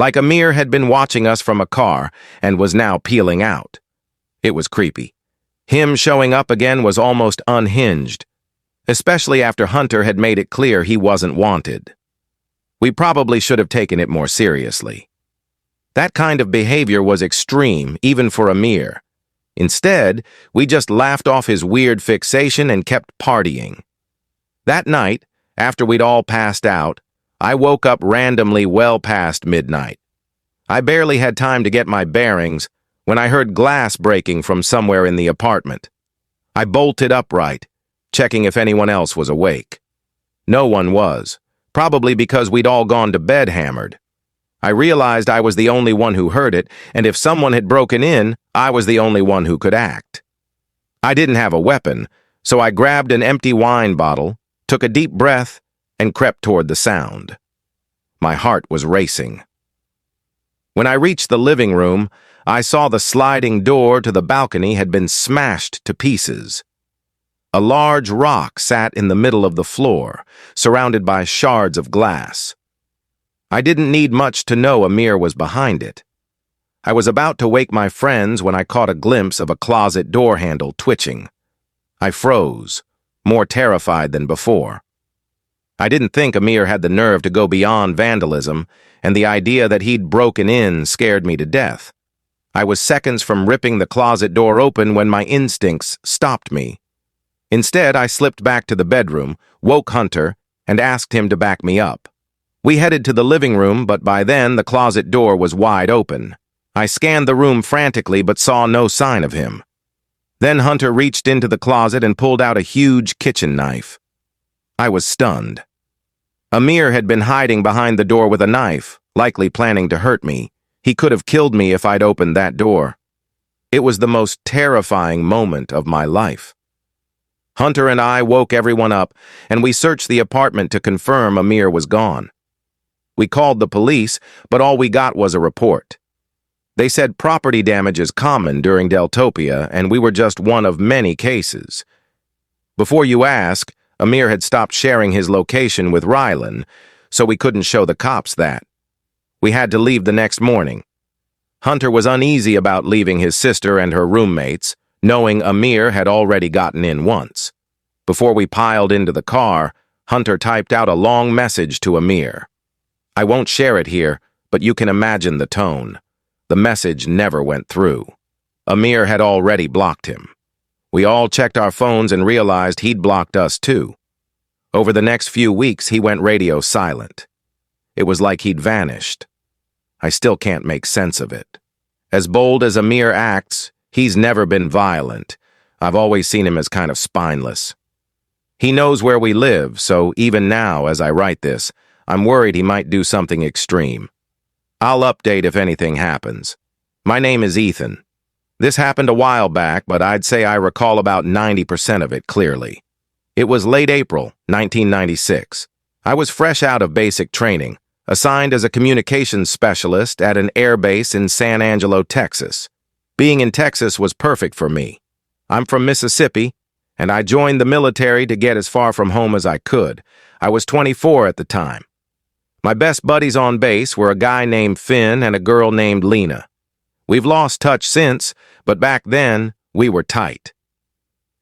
Like Amir had been watching us from a car and was now peeling out. It was creepy. Him showing up again was almost unhinged, especially after Hunter had made it clear he wasn't wanted. We probably should have taken it more seriously. That kind of behavior was extreme, even for Amir. Instead, we just laughed off his weird fixation and kept partying. That night, after we'd all passed out, I woke up randomly well past midnight. I barely had time to get my bearings when I heard glass breaking from somewhere in the apartment. I bolted upright, checking if anyone else was awake. No one was, probably because we'd all gone to bed hammered. I realized I was the only one who heard it, and if someone had broken in, I was the only one who could act. I didn't have a weapon, so I grabbed an empty wine bottle, took a deep breath, and crept toward the sound. My heart was racing. When I reached the living room, I saw the sliding door to the balcony had been smashed to pieces. A large rock sat in the middle of the floor, surrounded by shards of glass. I didn't need much to know Amir was behind it. I was about to wake my friends when I caught a glimpse of a closet door handle twitching. I froze, more terrified than before. I didn't think Amir had the nerve to go beyond vandalism, and the idea that he'd broken in scared me to death. I was seconds from ripping the closet door open when my instincts stopped me. Instead, I slipped back to the bedroom, woke Hunter, and asked him to back me up. We headed to the living room, but by then the closet door was wide open. I scanned the room frantically but saw no sign of him. Then Hunter reached into the closet and pulled out a huge kitchen knife. I was stunned. Amir had been hiding behind the door with a knife, likely planning to hurt me. He could have killed me if I'd opened that door. It was the most terrifying moment of my life. Hunter and I woke everyone up, and we searched the apartment to confirm Amir was gone. We called the police, but all we got was a report. They said property damage is common during Deltopia, and we were just one of many cases. Before you ask, Amir had stopped sharing his location with Rylan, so we couldn't show the cops that. We had to leave the next morning. Hunter was uneasy about leaving his sister and her roommates, knowing Amir had already gotten in once. Before we piled into the car, Hunter typed out a long message to Amir. I won't share it here, but you can imagine the tone. The message never went through. Amir had already blocked him. We all checked our phones and realized he'd blocked us too. Over the next few weeks, he went radio silent. It was like he'd vanished. I still can't make sense of it. As bold as Amir acts, he's never been violent. I've always seen him as kind of spineless. He knows where we live, so even now, as I write this, I'm worried he might do something extreme. I'll update if anything happens. My name is Ethan. This happened a while back, but I'd say I recall about 90% of it clearly. It was late April, 1996. I was fresh out of basic training, assigned as a communications specialist at an air base in San Angelo, Texas. Being in Texas was perfect for me. I'm from Mississippi, and I joined the military to get as far from home as I could. I was 24 at the time. My best buddies on base were a guy named Finn and a girl named Lena. We've lost touch since, but back then, we were tight.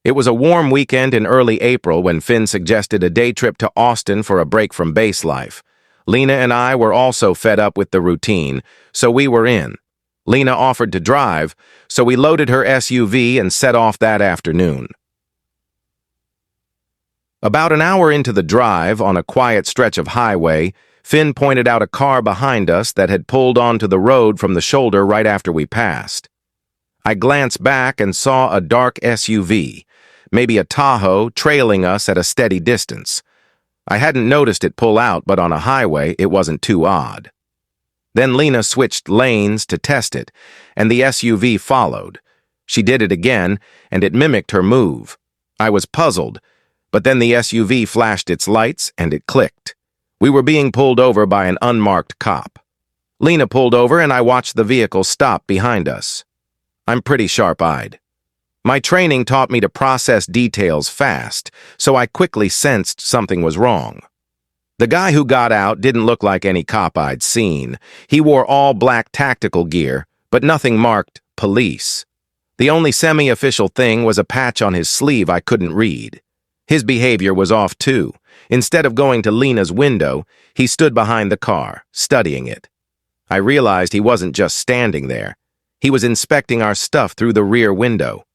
It was a warm weekend in early April when Finn suggested a day trip to Austin for a break from base life. Lena and I were also fed up with the routine, so we were in. Lena offered to drive, so we loaded her SUV and set off that afternoon. About an hour into the drive, on a quiet stretch of highway, Finn pointed out a car behind us that had pulled onto the road from the shoulder right after we passed. I glanced back and saw a dark SUV, maybe a Tahoe, trailing us at a steady distance. I hadn't noticed it pull out, but on a highway, it wasn't too odd. Then Lena switched lanes to test it, and the SUV followed. She did it again, and it mimicked her move. I was puzzled, but then the SUV flashed its lights, and it clicked. We were being pulled over by an unmarked cop. Lena pulled over, and I watched the vehicle stop behind us. I'm pretty sharp-eyed. My training taught me to process details fast, so I quickly sensed something was wrong. The guy who got out didn't look like any cop I'd seen. He wore all black tactical gear, but nothing marked police. The only semi-official thing was a patch on his sleeve I couldn't read. His behavior was off too. Instead of going to Lena's window, he stood behind the car, studying it. I realized he wasn't just standing there. He was inspecting our stuff through the rear window.